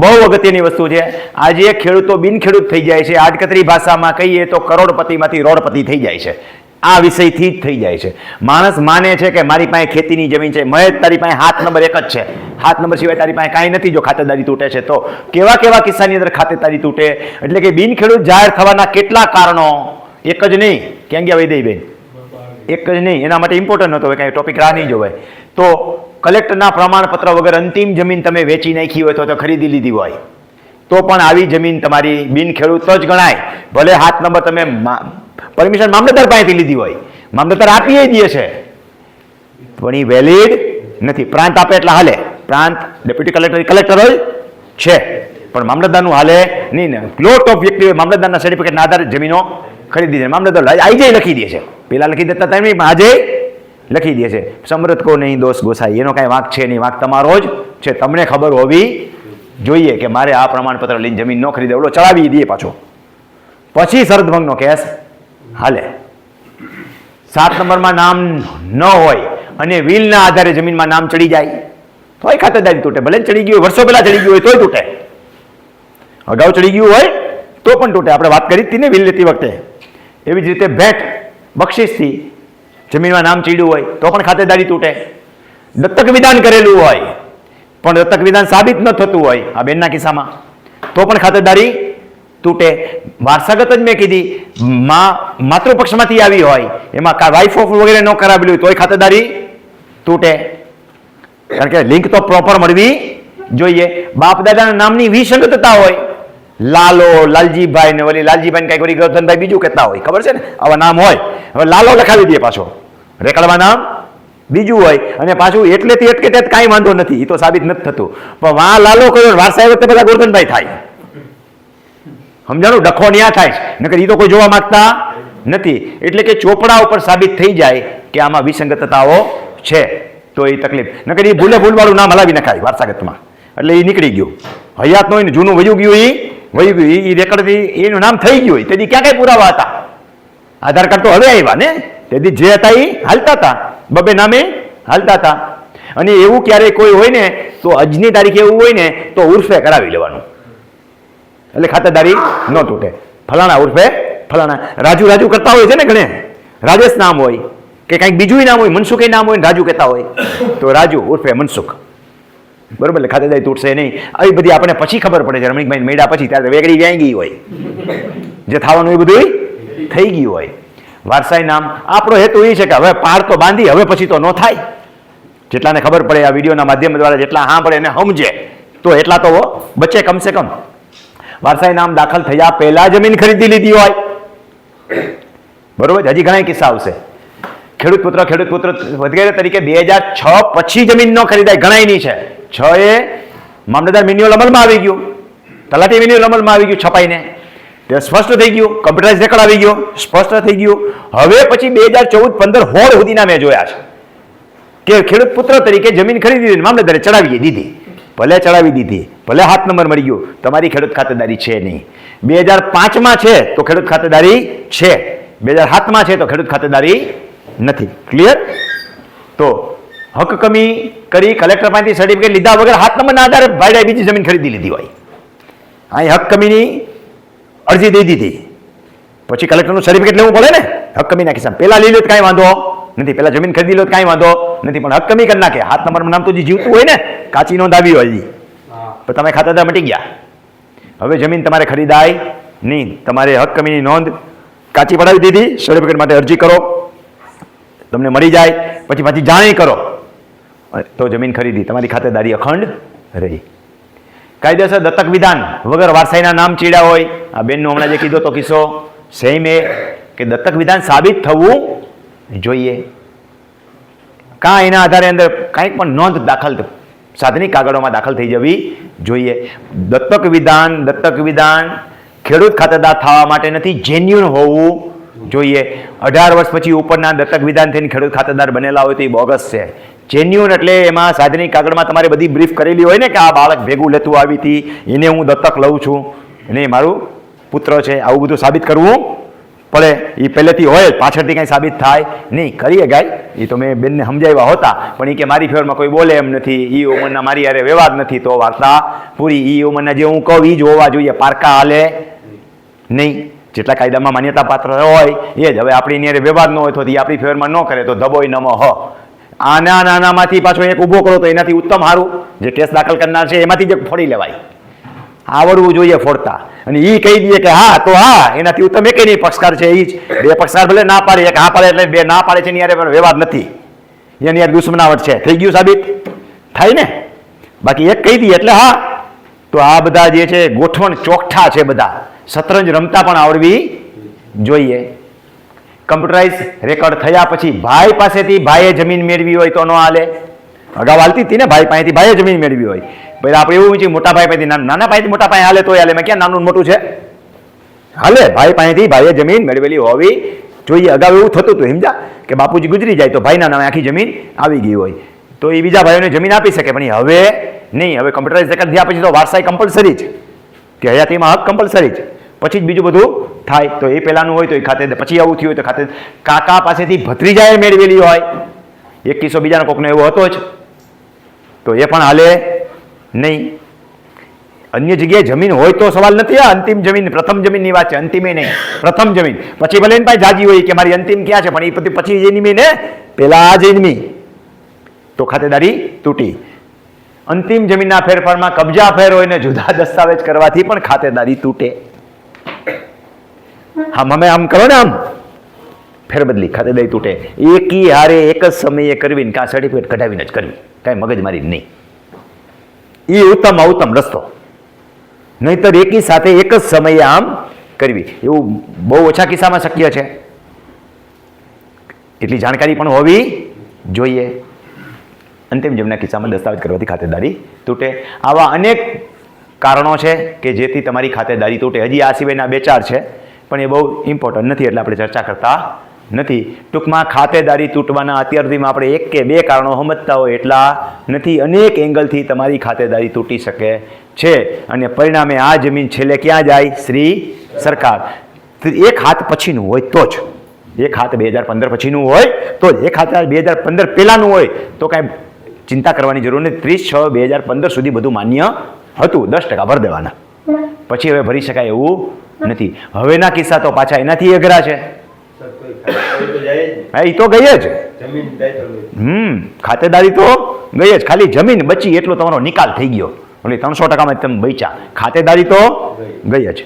બહુ અગત્યની વસ્તુ છે. આજે ખેડૂતો બિનખેડૂત થઈ જાય છે. આડકતરી ભાષામાં કહીએ તો કરોડપતિમાંથી રોડપતિ થઈ જાય છે. આ વિષયથી જ થઈ જાય છે. માણસ માને છે કે મારી પાસે ખેતીની જમીન છે. મહેશ, તારી પાસે હાથ નંબર એક જ છે. હાથ નંબર સિવાય તારી પાસે કાંઈ નથી. જો ખાતેદારી તૂટે છે તો કેવા કેવા કિસ્સાની અંદર ખાતેદારી તૂટે. એટલે કે બિનખેડૂત જાહેર થવાના કેટલા કારણો, એક જ નહીં. ક્યાં ગયા વૈદયબેન? એક જ નહીં. એના માટે ઇમ્પોર્ટન્ટ હતો, કાંઈ ટોપિક રાહ નહીં જોવાય. તો કલેક્ટરના પ્રમાણપત્ર વગર અંતિમ જમીન તમે વેચી નાખી હોય તો ખરીદી લીધી હોય તો પણ આવી જમીન તમારી બિનખેડૂત જ ગણાય. ભલે હાથ નંબર તમે પરમિશન મામલતદાર પાસેથી લીધી હોય, મામલતદાર આપી દે છે, પણ એ વેલિડ નથી. પ્રાંત આપે એટલે હાલે. પ્રાંત ડેપ્યુટી કલેક્ટર કલેક્ટર હોય છે, પણ મામલતદારનું હાલે નહીં ને. લોટ ઓફ વ્યક્તિઓ મામલતદારના સર્ટિફિકેટના આધારે જમીનો ખરીદી દે. મામલતદાર આજે લખી દે છે. પેલા લખી દેતા હતા નહીં, પણ આજે લખી દે છે. સમૃદ્ધ કો નહીં દોષ ગોસાઈ, એનો કાંઈ વાંક છે નહીં, વાંક તમારો જ છે. તમને ખબર હોવી જોઈએ કે મારે આ પ્રમાણપત્ર લઈને જમીન ન ખરીદે, ઓલો ચડાવી દે પાછો, પછી શરત ભંગનો કેસ હાલે. 7 નંબરમાં નામ ન હોય અને વિલના આધારે જમીનમાં નામ ચડી જાય તોય ખાતેદારી તૂટે. ભલે ચડી ગયું હોય, વર્ષો પહેલા ચડી ગયું હોય તોય તૂટે, અગાઉ ચડી ગયું હોય તો પણ તૂટે. આપણે વાત કરી હતી ને વિલ લેતી વખતે. એવી જ રીતે ભેટ બક્ષિસથી જમીનમાં નામ ચીડ્યું હોય તો પણ ખાતેદારી તૂટે. દત્તક વિધાન કરેલું હોય પણ દત્તક વિધાન સાબિત ન થતું હોય, આ બેનના કિસ્સામાં, તો પણ ખાતેદારી તૂટે. વારસાગત જ મેં કીધી, માતૃપક્ષમાંથી આવી હોય, એમાં વાઇફ ઓફ વગેરે ન કરાવેલું હોય તોય ખાતેદારી તૂટે. કારણ કે લિંક તો પ્રોપર મળવી જોઈએ. બાપ દાદાના નામની વિસંગતતા હોય, લાલો, લાલજીભાઈ ને વળી લાલજીભાઈ કઈક વળી ગોરધનભાઈ બીજું કહેતા હોય, ખબર છે ને, આવા નામ હોય. હવે લાલો લખાવી દે પાછો, રેકડમાં નામ બીજું હોય, અને પાછું એટલેથી અટકે ત્યાં કાંઈ વાંધો નથી, એ તો સાબિત નથી થતું. પણ વા લાલો કર્યો, વારસાઈ વખતે બધા ગોરધનભાઈ થાય. સમજાણું? ડખો ન્યા થાય, નકર એ તો કોઈ જોવા માંગતા નથી. એટલે કે ચોપડા ઉપર સાબિત થઈ જાય કે આમાં વિસંગતતાઓ છે તો એ તકલીફ. નકર એ ભૂલવાળું નામ હલાવી નખાય વારસાગતમાં, એટલે એ નીકળી ગયું. હયાત નો જૂનું વયું ગયું, એ વયું ગયું, એ રેકર્ડથી એનું નામ થઈ ગયું. તેથી ક્યાં કઈ પુરાવા હતા? આધાર કાર્ડ તો હવે આવ્યા ને, તેથી જે હતા એ હાલતા હતા, બબે નામે હાલતા હતા. અને એવું ક્યારેય કોઈ હોય ને તો આજની તારીખે એવું હોય ને તો ઉર્ફે કરાવી લેવાનું, એટલે ખાતેદારી ન તૂટે. ફલાણા ઉર્ફે ફલાણા. રાજુ રાજુ કરતા હોય છે ને ઘણે, રાજેશ નામ હોય કે કંઈક બીજું નામ હોય, મનસુખ નામ હોય, રાજુ કહેતા હોય તો રાજુ ઉર્ફે મનસુખ, બરોબર? એટલે ખાતેદારી તૂટશે નહીં. આવી બધી આપણને પછી ખબર પડે છે, રમણીકભાઈ મેળા પછી, ત્યારે વેગળી વ્યાઈ ગઈ હોય, જે થવાનું એ બધું થઈ ગયું હોય. વારસાઈ નામ, આપણો હેતુ એ છે કે હવે પાર તો બાંધી, હવે પછી તો ન થાય. જેટલાને ખબર પડે આ વિડીયોના માધ્યમ દ્વારા, જેટલા હા પડે એને સમજે તો એટલા તો બચે કમસે કમ. વારસાઈ નામ દાખલ થયા પહેલા જમીન ખરીદી લીધી હોય, બરોબર? હજી ઘણા કિસ્સા આવશે. ખેડૂત પુત્ર વગેરે તરીકે 2006 પછી જમીન ન ખરીદાય, ગણાયની છે. 6 એ મામલતદાર મેન્યુઅલ અમલમાં આવી ગયું, તલાટી મેન્યુઅલ અમલમાં આવી ગયું છપાઈને, તે સ્પષ્ટ થઈ ગયું, કમ્પ્યુટરાઇઝ રેકોર્ડ આવી ગયો, સ્પષ્ટ થઈ ગયું. હવે પછી 2014-15 હોળ સુધીના મેં જોયા છે કે ખેડૂત પુત્ર તરીકે જમીન ખરીદી મામલતદારે ચડાવી દીધી. ભલે ચડાવી દીધી, ભલે હાથ નંબર મળી ગયો, તમારી ખેડૂત ખાતેદારી છે નહીં. 2005માં છે તો ખેડૂત ખાતેદારી છે, 2007માં છે તો ખેડૂત ખાતેદારી નથી. ક્લિયર? તો હક કમી કરી કલેક્ટર પાસેથી સર્ટિફિકેટ લીધા વગર હાથ નંબરના આધારે ભાડે બીજી જમીન ખરીદી લીધી હોય, અહીં હક કમીની અરજી દઈ દીધી, પછી કલેક્ટરનું સર્ટિફિકેટ લેવું પડે ને હક કમીના કિસ્સામાં. પહેલા લઈ લો તો કાંઈ વાંધો નથી, પહેલા જમીન ખરીદી લો તો કાંઈ વાંધો નથી, પણ હક કમી કરી નાખે. હાથ નંબરનું નામ તો જે જીવતું હોય ને, કાચી નોંધ આવી હોય, તો તમે ખાતેદાર મટી ગયા. હવે જમીન તમારે ખરીદાય નહીં, તમારે હક કમીની નોંધ કાચી પડાવી દીધી, સર્ટિફિકેટ માટે અરજી કરો, તમને મળી જાય, પછી પાછી જાણી કરો તો જમીન ખરીદી, તમારી ખાતેદારી અખંડ રહી. કાયદેસર દત્તક વિધાન વગર વારસાઈના નામ ચીડ્યા હોય, આ બેનનો હમણાં જે કીધો તો કિસ્સો સેમ એ કે દત્તક વિધાન સાબિત થવું જોઈએ. કાં એના આધારે અંદર કાંઈક પણ નોંધ દાખલ, સાધનિક કાગળોમાં દાખલ થઈ જવી જોઈએ. દત્તક વિધાન ખેડૂત ખાતેદાર થવા માટે નથી, જેન્યુન હોવું જોઈએ. 18 વર્ષ પછી ઉપરના દત્તક વિધાન થઈને ખેડૂત ખાતેદાર બનેલા હોય તો એ બોગસ છે. જેન્યુન એટલે એમાં સાધનિક કાગળમાં તમારે બધી બ્રીફ કરેલી હોય ને કે આ બાળક ભેગું લેતું આવી હતી, એને હું દત્તક લઉં છું, એને મારું પુત્ર છે, આવું બધું સાબિત કરવું પડે એ પહેલેથી હોય પાછળથી કાંઈ સાબિત થાય નહીં. કરીએ ગાય એ તો મેં બેનને સમજાવ્યા હોતા, પણ એ કે મારી ફેવરમાં કોઈ બોલે એમ નથી, એ ઉંમરના મારી હારે વ્યવહાર નથી, તો વાર્તા પૂરી. એ ઉંમરના જે હું કહું એ જ હોવા જોઈએ, પારકા હાલે નહીં. જેટલા કાયદામાં માન્યતા પાત્ર હોય એ જ. હવે આપણી એની વ્યવહાર ન હોય તો એ આપણી ફેવરમાં ન કરે તો ધબોય નમો હ. આના નાનામાંથી પાછો એક ઊભો કરો તો એનાથી ઉત્તમ સારું. જે કેસ દાખલ કરનાર છે એમાંથી જ ફોડી લેવાય, આવડવું જોઈએ ફોડતા. અને એ કહી દઈએ કે હા તો હા, એનાથી ઉત્તમ એક નહીં પક્ષકાર છે એ જ. બે પક્ષકાર ભલે ના પાડે, એક હા પાડે એટલે બે ના પાડે છે એની યારે વ્યવહાર નથી, એની યાર દુશ્મનાવટ છે, થઈ ગયું સાબિત થાય ને. બાકી એક કહી દઈએ એટલે હા. તો આ બધા જે છે ગોઠવણ ચોકઠા છે બધા. શતરંજ રમતા પણ આવડવી જોઈએ. કમ્પ્યુટરાઇઝ રેકોર્ડ થયા પછી ભાઈ પાસેથી ભાઈએ જમીન મેળવી હોય તો ન હાલે. અગાઉ હાલતી હતી ને, ભાઈ પાસેથી ભાઈએ જમીન મેળવી હોય. પછી આપણે એવું છે મોટા ભાઈ પાસેથી નાના ભાઈથી મોટા ભાઈ હાલે તો હાલે. મેં ક્યાં નાનું મોટું છે, હાલે. ભાઈ પાસેથી ભાઈએ જમીન મેળવેલી હોવી જોઈએ. અગાઉ એવું થતું હતું સમજા, કે બાપુજી ગુજરી જાય તો ભાઈના નામે આખી જમીન આવી ગઈ હોય તો એ બીજા ભાઈઓને જમીન આપી શકે. પણ હવે નહીં, હવે કમ્પ્યુટરાઇઝ રેકોર્ડ થયા પછી તો વારસાઈ કમ્પલસરી જ, કે હયાતીમાં હક કમ્પલસરી જ, પછી જ બીજું બધું થાય. તો એ પહેલાનું હોય તો એ ખાતે, પછી આવું થયું હોય તો ખાતે કાકા પાસેથી ભત્રીજાએ મેળવેલી હોય. એક કિસ્સો બીજાનો કોકનો એવો હતો જ, તો એ પણ હાલે નહીં. અન્ય જગ્યાએ જમીન હોય તો સવાલ નથી. આ અંતિમ જમીન, પ્રથમ જમીનની વાત છે, અંતિમે નહીં, પ્રથમ જમીન. પછી ભલે એની પાસે જાજી હોય કે મારી અંતિમ ક્યાં છે, પણ એ પછી એની ને પેલા આ જમીન તો ખાતેદારી તૂટી. અંતિમ જમીનના ફેરફારમાં કબજા ફેર હોય ને જુદા દસ્તાવેજ કરવાથી પણ ખાતેદારી તૂટે. આમ અમે આમ કરો ને, આમ ફેરબદલી, ખાતેદારી તૂટે. એકી હારે એક જ સમયે કરવી ને કાં સર્ટિફિકેટ કઢાવીને જ કરવી, કાંઈ મગજમારી નહીં. એ ઉત્તમ ઉત્તમ રસ્તો. નહીતર એકી સાથે એક જ સમયે આમ કરવી એવું બહુ ઓછા કિસ્સામાં શક્ય છે. એટલી જાણકારી પણ હોવી જોઈએ. અંતિમ જમીનના કિસ્સામાં દસ્તાવેજ કરવાથી ખાતેદારી તૂટે. આવા અનેક કારણો છે કે જેથી તમારી ખાતેદારી તૂટે. હજી આ સિવાયના 2-4 છે, પણ એ બહુ ઇમ્પોર્ટન્ટ નથી એટલે આપણે ચર્ચા કરતા નથી. ટૂંકમાં ખાતેદારી તૂટવાના અત્યાર સુધીમાં આપણે 1 કે 2 કારણો સમજતા હોય એટલા નથી. અનેક એંગલથી તમારી ખાતેદારી તૂટી શકે છે અને પરિણામે આ જમીન છેલ્લે ક્યાં જાય? શ્રી સરકાર. એક હાથ પછીનું હોય તો જ, એક હાથ 2015 પછીનું હોય તો જ. એક હાથ 2015 પહેલાંનું હોય તો કાંઈ ચિંતા કરવાની જરૂર નથી. 30/6/2015 સુધી બધું માન્ય હતું, 10% ભરી દેવાના, પછી હવે ભરી શકાય એવું નથી. હવેના કિસ્સા તો પાછા એનાથી અઘરા છે. હા, એ તો ગઈ જ ખાતેદારી તો ગઈ જ. ખાલી જમીન બચી એટલો તમારો નિકાલ થઈ ગયો, એટલે 300%માં તમે બચ્યા. ખાતેદારી તો ગઈ જ.